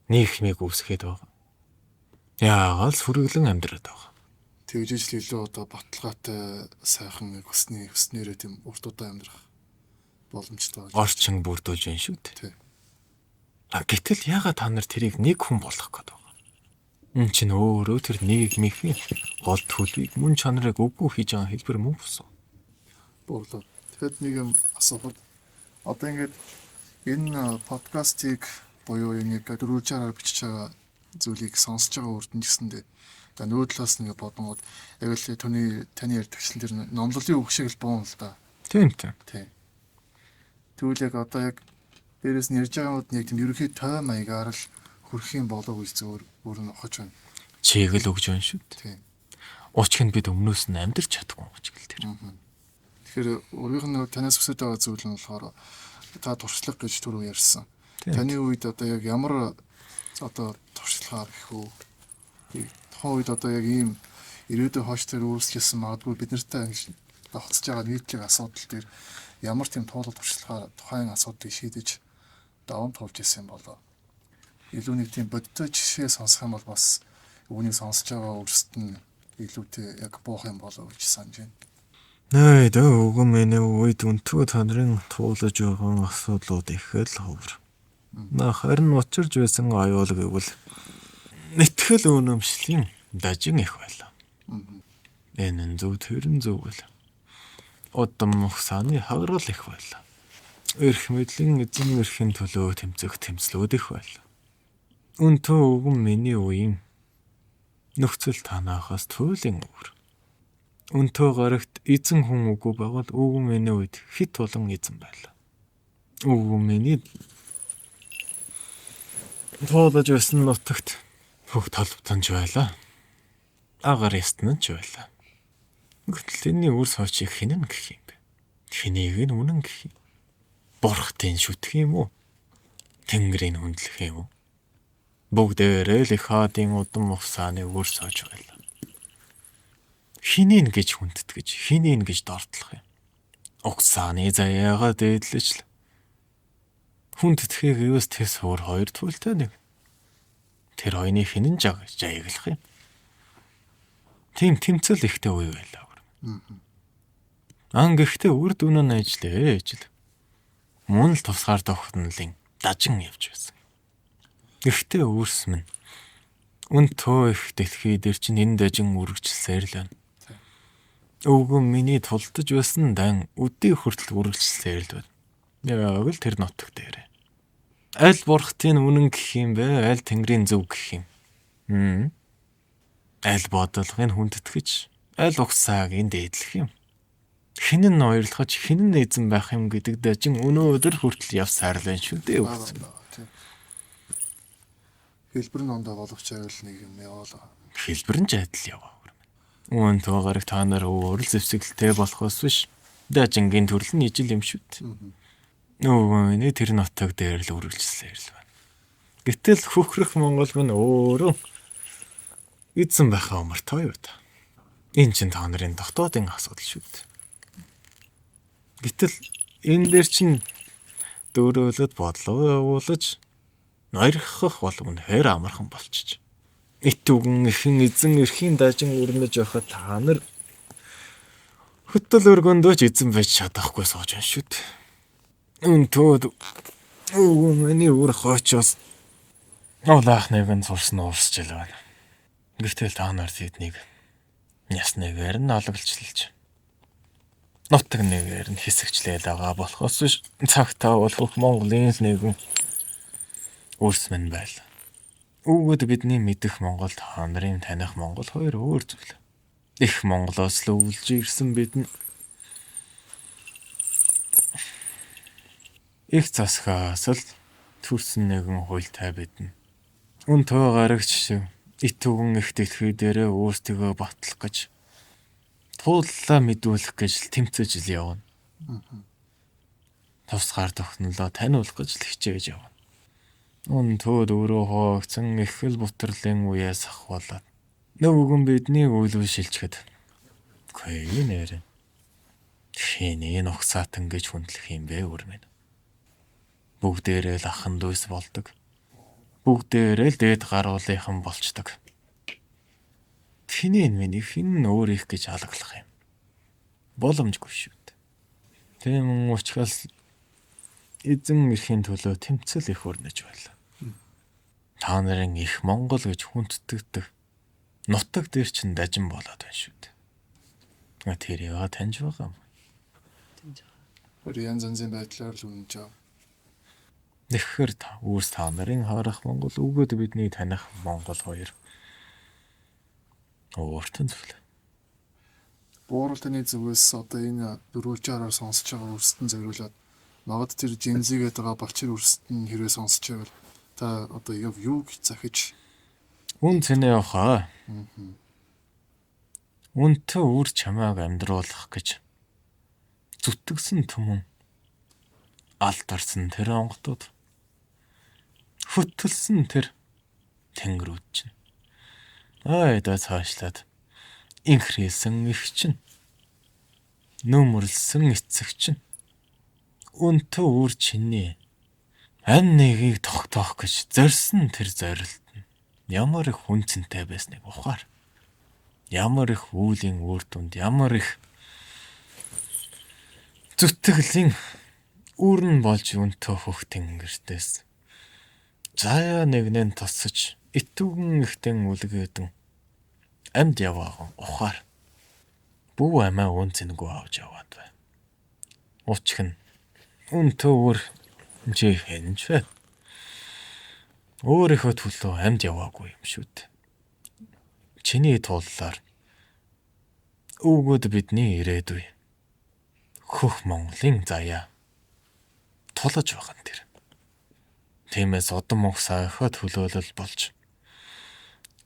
нийгмийг үүсгээд байгаа. Яагаад сүргэлэн амьдраад байгаа. Тэгжиж л илүү одоо баталгаатай сайхан хүснээрээ тийм урт удаа амьдрах боломжтой байна. Орчин бүрдүүлж байна шүү дээ. Тий. Гэтэл яагаад та нар тэрийг нэг хүн болгох гээд байгаа? Энэ чинь өөрөө тэр нийгмийн гол төлөвийг мөн чанарыг үгүй хийж байгаа хэлбэр мөн босоо. Бooглоо. Тэгэхэд нэг юм асуухад одоо ингээд энэ подкастыг буюу нэг дөрвөлжаараар бичиж байгаа зүйлийг сонсож байгаа үрдэн гэсэндээ нөгөө талаас нэг бодонгод яг л таны ярьдагчлан тэр номлолын үг шиг л буун л да. Тийм. Тий. Тэгвэл яг одоо яг дээрээс нь ярьж байгаа юмуд нэг тийм ерөнхий той маягаар л хүрэх юм болов уу зөв өөр нь ухаж байна. Чийг л өгж байна шүү дээ. Тий. Учир нь бид өмнөөс нь амьдрч чадахгүй учраас тэр. Тэгэхээр өөрийнх нь танаас өсөж байгаа зүйл нь болохоор та туршлага гэж түрүү ярьсан. Тийм. Таны үед одоо яг ямар одоо туршлагаар их үү? Тухайн үед одоо яг ийм ирээдүйн хойш тэр үүсгэсэн магадгүй бид нартай ингэж давхцаж байгаа нийтлэг асуудал дээр ямар тийм туулал туршлагаар тухайн асуудлыг шийдэж даван туулж ирсэн болоо. Илүү нэг тийм бодтой жишээ сонсох юм бол бас үүнийг сонсож байгаа өөрсдөд нь илүүтэй яг буух юм болоо гэж санаж байна. Өгөн миний үед өнтгөө та нарын туулаж байгаа асуудлууд их л ховор. Харин учирж байсан аюул гэвэл нэтгэл үнэмшлийн дажин их байлаа. Энэ зөв төрн зөв байлаа. Удам ухсааны хагарал их байлаа. Эрх мэдлийн эзэн эрхийн төлөө тэмцэх тэмцлүүд их байлаа. Өнтөө өгөн миний үеийн нөхцөл танаахаас туйлын өөр. Өнтөө гарагт эзэн хүн үгүй байгаад өгөн миний үед хит болон эзэн байлаа. Өгөн миний туулаж байсан нутагт хөх толбтонч байлаа. Агаар ястан ч байлаа. Гэтэл энэ үр сочийг хинэн гэх юм бэ? Хэнийг нь үнэн гэх юм? Бурхтын шүтэх юм уу? Тэнгэрийн хүндлэх юм уу? Бүгдээрээ л их хаадын удам ухсааны үр сож байлаа. Хинэн гэж хүндэтгэж, хинэн гэж дордлох юм. Ухсааны заяагаа дээдлэж л хүндтгэхийг юус тэс өөр хоёр төлтэй нэг. Тэр хоёрын хинэн жаяглах юм. Тийм тэмцэл ихтэй үе байлаа. Гэхдээ үр дүн нь ажил. Мөн л тусгаар тогтнолын дажин явж байсан. Гэхдээ өөрс минь өнтөө их дэлхий дээр чинь энэ дажин үргэлжилсээр л байна. Өгөн миний тулдаж байсан дан өдий хүртэл үргэлжилсээр л байна. Яг л тэр нутаг дээр. Аль бурхтын үнэн гэх юм бэ? Аль тэнгэрийн зөв гэх юм? Аль бодлогын хүндэтгэж аль угсааг энд эдлэх юм. Хэн нь ноёрлохож хэн нь эзэн байх юм гэдэг дажин өнөөдөр хүртэл явсаар л байна шүү дээ. Бага бага тийм. Хэлбэр нь ондоо болгоч байвал нэг юм яваалаа. Хэлбэр нь ч адил яваа. Үүн тоогарыг та нар өөр л зэвсэглэлтэй болохоос биш. Дажингийн төрөл нь ижил юм шүү дээ. Нөгөө нэг тэр нутаг дээр л үргэлжлэлээр л байна. Гэтэл хөхрөх Монгол минь өөрөө эзэн байхаа умартай юу та. Энэ чинь та нарын дотоодын асуудал шүү дээ. Гэтэл энэ дээр чинь дөөрөөлөд бодлого явуулж ноёрхох болов үнэхээр амархан болчих. Эт үгэн ихэн эзэн эрхийн дажин өрнөж явахад та нар хөтөл өргөндөө ч эзэн байж чадахгүй сууж байна шүү дээ. Өнтөөд миний өөр хоочоос олаахныг нь сурсан уурсч л байна. Гэтэл та нар тэднийг ясныгээр нь ологлчлж нутаг нэгээр нь хэсэгчлээл байгаа болохоос биш цагтаа бол хөх Монголын нэгэн өөрс мэн байл. Үүгүүд бидний мэдэх Монгол та нарын таних Монгол хоёр өөр зүйл. Их Монголоос л өвлж ирсэн бидний их засгаас л төрсөн нэгэн хуйлтай бидэн. Үн тоо гарагч шиг ит үгэн их дэлхий дээрээ өөртөө батлах гэж тууллаа мэдүүлэх гэж тэмцэж л явна. Тусгаар тогтнолоо таниулах гэж л хичээж явна. Үн төөд өөрөө хоогцсон их л бутрлын үеэс ахвалаад нөгөөг нь бидний үйлвэ шилжихэд үгүй нэрэ. Хиний нухсаатан гэж хүндлэх юм бэ үрмэн. Бүгдээрээ л ахан дүүс болдог. Бүгдээрээ л дээд гаруулынхан болчдөг. Хиний миний хин өөр их гэж алгалах юм. Боломжгүй шүү дээ. Тийм учраас эзэн эрхийн төлөө тэмцэл их өрнөж байлаа. Та нарын их Монгол гэж хүндтгэдэг нутаг дээр чинь дажин болоод байна шүү дээ. Тэр яа таньж байгаа юм. Янз янзын байдлаар л үнэж аа. Тэгэхээр үүс та нарын харах Монгол үгөөд бидний таних Монгол хоёр өөртөө зүйл. Бууралтын зүгээс одоо энэ дөрвөлжаараар сонсож байгаа үрстэн зориулаад магад тэр жинзигээд байгаа балчир үрстэн хэрвээ сонсож байвал та одоо юу гэж захиж Үн цэнэ явахаа. Үнтэй үр чамааг амьдруулах гэж зүтгэсэн түмэн алдарсан тэр онготууд хөтөлсөн тэр тэнгэрүүд чинь айда цаашлаад инхрээсэн их чинь нөмөрлсөн эцэг чинь үнтэй үр чиний ань нэгийг тогтоох гэж зорьсон тэр зорилт нь ямар их үнцэнтэй байсныг ухаар. Ямар их үүлийн үр дүнд ямар их зүтгэлийн үр нь болж үнтэй хөх тэнгэртээс заяа нэгнэн тосож итүгэн ихтэн үлгээдэн амьд яваахан ухаар бүү амаа үнцэнгүй авч яваад бай. Уучх нь үнтэй үр чи хэнч вэ? Өөрийнхөө төлөө амьд яваагүй юм шүү дээ. Чиний туллаар өвгөд бидний ирээдүй хөх Монголын заяа тулаж байгаа нь тэр. Тиймээс одон мохсаахаа төлөөлөл болж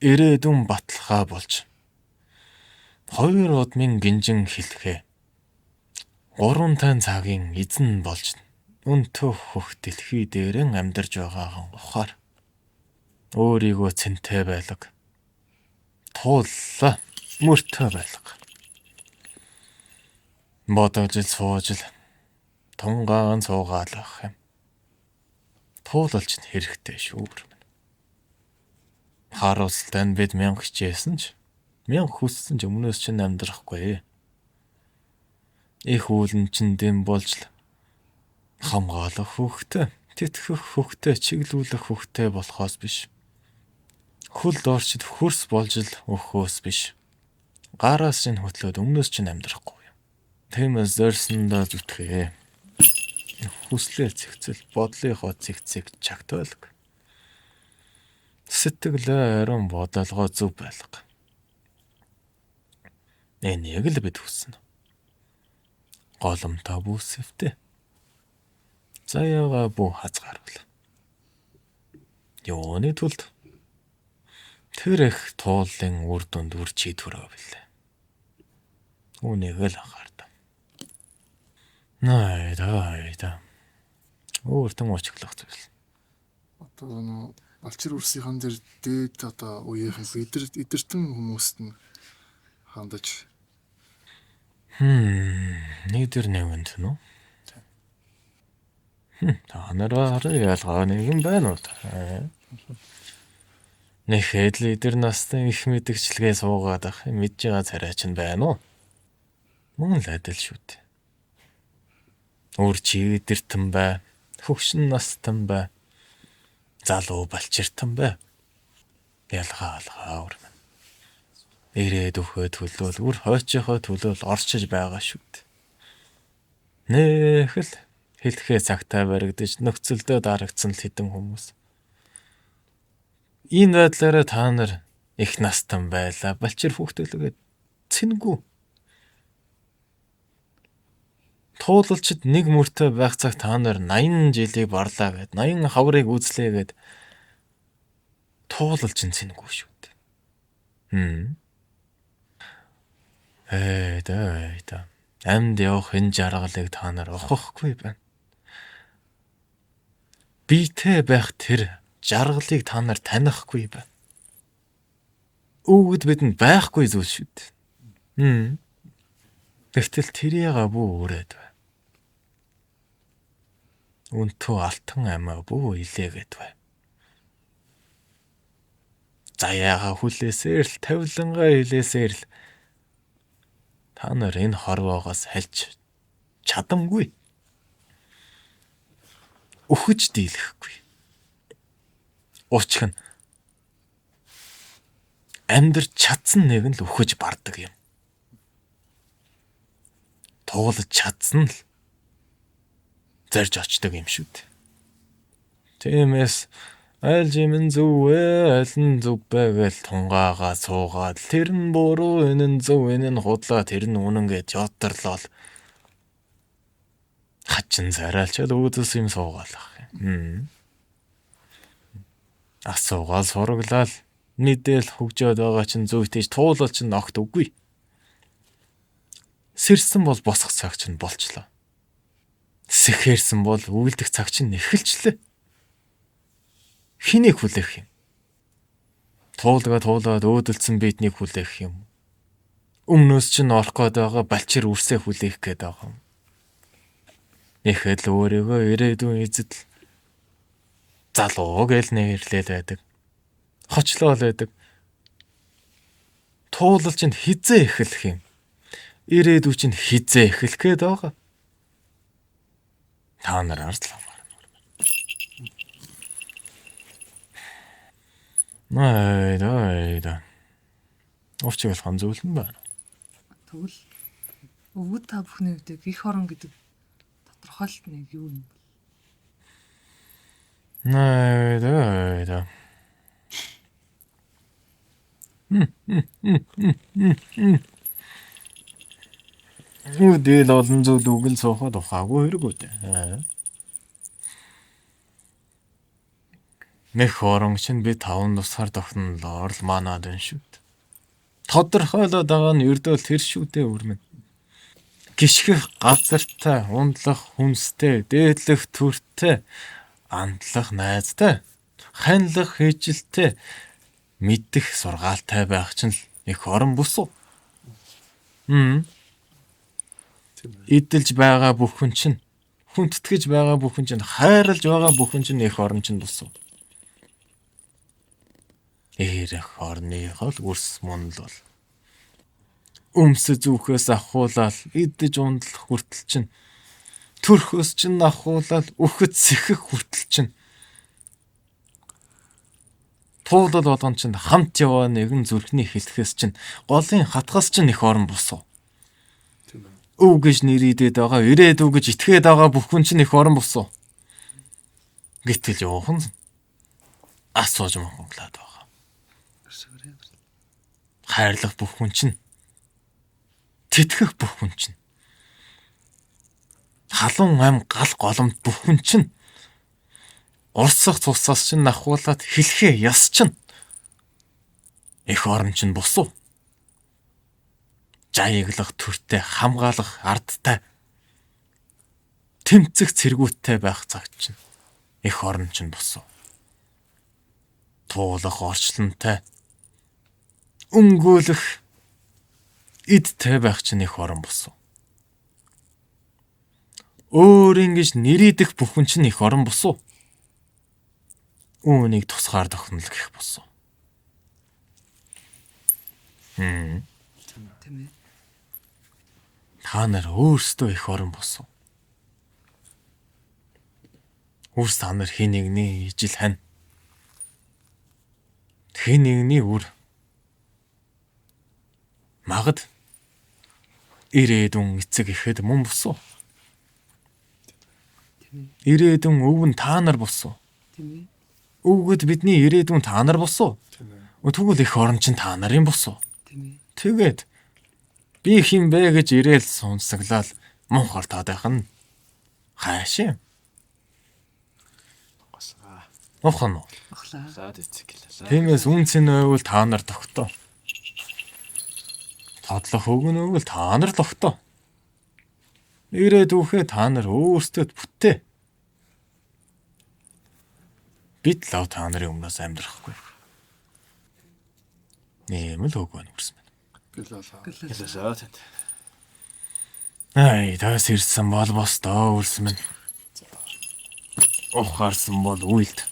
ирээдүйн баталгаа болж 2 удмын гинжин хэлхээ 3 тань цагийн эзэн болж өнтөө хөх дэлхий дээрэн амьдарч байгаахан ухаар өөрийгөө цэнтэй байлаг туулла мөртөө байлга бодож сууж л тунгаан суугаалах юм. Туулалч нь хэрэгтэй шүү. Харуултаа бид 1000 хичээсэн ч 1000 хүссэн ч өмнөөс чинь амьдрахгүй. Их үүлэн чинь дэм болж л хамгаалах хөхтэй, тэтгэх хөхтэй, чиглүүлэх хөхтэй болохоос биш. Хөл доорчд хөрс болж л өхөөс биш. Гараас чинь хөтлөөд өмнөөс чинь амьдрахгүй. Тиймээс зорьсондоо зүтгэе. Хүслээ цэгцэл, бодлынхоо цэгцэг чагтуулг. Сэтгэлээ арин бодолгоо зөв байлга. Энийг л бид хүснэ. Голомтой бүсэвтэй. Заяага бүү хазгааруул. Юуны тулд тэр их туулын үр дүнд үрчий төрөө билээ. Үнийг л анхаардаг. Найда. Өөртөө очглох зүйл. Одоо нөө балчир үрсийнхэн дээр дээд одоо үеийнхэн эдэртэн хүмүүст нь хандаж Нийтэр нэвэнт нь. Та нараа ялгаа нэг юм байна уу? Нэхэд л эдэр настан их мэдгчлгээ суугаад ах мэдж байгаа царай чинь байна уу? Мөн л адил шүү дээ. Өөр чи эдэртэн бай, хөгшин настан бай, залуу балчиртан бай. Ялгаа өөр. Ирээд өхөө төлөөл үр хойчийнхоо төлөөл орчиж байгаа шүү дээ. Нэхэл хэлэхээ цагтаа баригдаж нөхцөлдөө дарагдсан л хэдэн хүмүүс. Энэ байдлаараа та нар их настан байлаа, балчир хүүхдөлгээд цэнгүү. Туулалчид нэг мөртөө байх цаг та нар 80 жилийг барлаа гэд 80 хаврыг үзлээ гэд туулалч нь цэнгүү шүү дээ. Эйда. Амьд явах энэ жаргалыг та нар ухахгүй байна. Биетэй байх тэр жаргалыг та нар танихгүй байна. Үүгд бидэнд байхгүй зүйл шүү дээ. Тэгтэл тэрийга бүү өрөөд бай. Үнтөө алтан амиа бүү илээгээд бай. Заяага хүлээсээр л тавилангаа илээсээр л та нар энэ хорвоогоос хальж чадамгүй. Өхөж дийлэхгүй. Учир нь амьдрч чадсан нэг нь л өхөж бардаг юм. Туулж чадсан л зарж очдөг юм шүү дээ. Тиймээс аль жимэн зөв вэ, аль нь зөв бэ гэж тунгаагаа суугаад тэр нь буруу, энэ нь зөв, энэ нь худлаа, тэр нь үнэн гэж ядарлал хачин царайлчаад үүдс юм суугаалах юм. Асуугаал сураглал мэдээл хөгжөөд байгаа чинь зөв тийж туулал чинь огт үгүй. Сэрсэн бол босох цаг чинь болчлоо. Сэхэрсэн бол үйлдэх цаг чинь эхэлчлээ. Хэнийг хүлээх юм? Туулаад өөдөлдсөн биднийг хүлээх юм. Өмнөөс чинь орох гээд байгаа балчир үрсээ хүлээх гээд байгаа юм. Нэхэд л өөрийгөө ирээдүйн эзэд залуу гэж нэрлээд байдаг. Хочлол байдаг. Туулал чинь хизээ эхлэх юм. Ирээдүй чинь хизээ эхлэх гээд байгаа. Та нар ардлаа. Найда. Орчиг болох зүйл нь байна. Тэгвэл өвгөд та бүхний хувьд их орон гэдэг тодорхойлт нэг юу юм бэ? Найда. Үдэл олон зүйл үгэл суухад ухаагүй хэрэг үү? Нэх орон чинь би 5 тусгаар тогтнолоор л манаад байна шүү дээ. Тодорхойлоод байгаа нь ердөө тэр шүү дээ үрмэн. Гიშгэх газартай, ундлах хүнстэй, дээдлэх төртэй, амтлах найзтай, ханилах хэжилтэй, мэддэх сургаалтай байх чинь л их орон бус уу? Идэлж байгаа бүхэн чинь, хүндэтгэж байгаа бүхэн чинь, хайрлаж байгаа бүхэн чинь их орон чинь бус уу? Эрэх орныхоо л үрс мунлал. Өмсөж зүхээс ахуулаад идэж ундлах хүртэл чинь төрхөөс чинь ахуулаад үхэт сэхэх хүртэл чинь туулал болгон чинь хамт яваа нэгэн зүрхний хэлхэс чинь голын хатгас чинь их орон бус уу? Өв гэж нэрийдэд байгаа, ирээдүг гэж итгээд байгаа бүхэн чинь их орон бус уу? Гэтэл явахан асууж монголаад байгаа. Хайрлах бүхэн чинь тэтгэх бүх хүн чинь. Халуун ам гал голомт бүх хүн чинь. Урсах цусаас чинь нахуулаад хэлхээ яс чинь. Эх орон чинь бусуу. Жаяглах төртэй хамгаалах ардтай. Тэмцэх цэргүүттэй байх цаг чинь. Эх орон чинь бусуу. Туулах орчлонтой. Өнгөөлөх идтэй байх чинь эх орон бусуу. Өөр ингэж нэрийдэх бүхэн чинь эх орон бусуу. Үүнийг тусгаар тохнол гэх бусуу. Тийм ээ. Та нар өөрсдөө эх орон бусуу. Үрс та нар хин нэгний ижил хань. Хин нэгний үр. Магад ирээдүйн эцэг ихэд мөн бусуу. Ирээдүйн өв нь та нар бусуу. Тийм ээ. Өвгөд бидний ирээдүйн та нар бусуу. Тэгвэл эх орон чинь та нарын бусуу. Тийм ээ. Тэгээд би хин бэ гэж ирээл сонсоглал мунхар таадах нь хаашаа. Охон. Ахлаа. За тэцгэлээ. Тиймээс үнцэн байвал та нар тогтоо. Тодлох өгнөөгөл та нар тогтоо. Ирээдүйхээ та нар өөрсдөө бүтээ. Бид лав та нарын өмнөөс амьдрахгүй. Ийм л өгөө нүрсэн байна. Гэлээ. За тэнд. Ай, тас ирсэн бол бостоо үрсэн байна. Ухаарсан бол үйлд.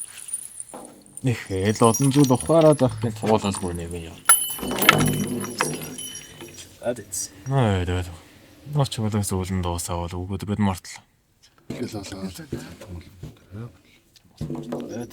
Нэхэл одон зүйл ухаараад авахын туулалгүй нэг юм. За тэц. Ай, дээд. Наач болоос уулын дуусаа бол өгөөд бид мартал. Гэлээ. Тэд.